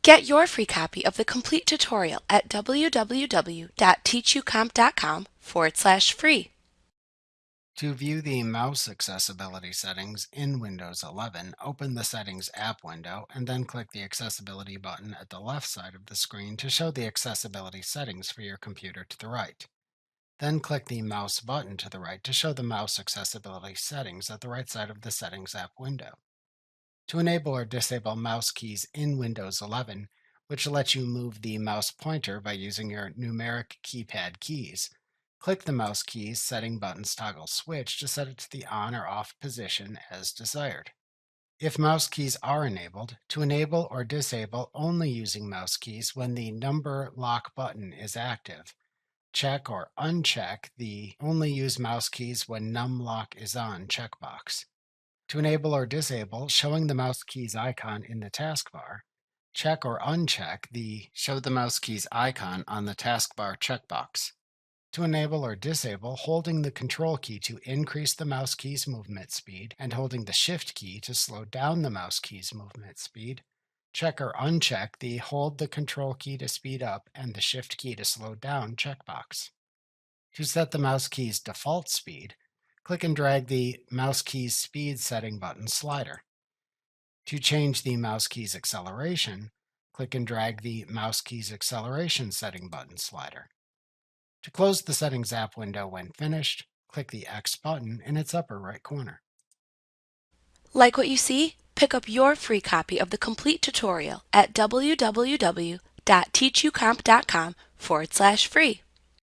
Get your free copy of the complete tutorial at www.teachucomp.com/free. To view the mouse accessibility settings in Windows 11, open the Settings app window and then click the Accessibility button at the left side of the screen to show the accessibility settings for your computer to the right. Then click the mouse button to the right to show the mouse accessibility settings at the right side of the Settings app window. To enable or disable mouse keys in Windows 11, which lets you move the mouse pointer by using your numeric keypad keys, click the mouse keys setting button's toggle switch to set it to the on or off position as desired. If mouse keys are enabled, to enable or disable only using mouse keys when the number lock button is active, check or uncheck the only use mouse keys when num lock is on checkbox. To enable or disable showing the mouse keys icon in the taskbar, check or uncheck the Show the mouse keys icon on the taskbar checkbox. To enable or disable, holding the Control key to increase the mouse keys movement speed and holding the Shift key to slow down the mouse keys movement speed. Check or uncheck the Hold the Control key to speed up and the Shift key to slow down checkbox. To set the mouse keys default speed, click and drag the mouse keys speed setting button slider. To change the mouse keys acceleration, click and drag the mouse keys acceleration setting button slider. To close the Settings app window when finished, click the X button in its upper right corner. Like what you see? Pick up your free copy of the complete tutorial at www.teachucomp.com/free.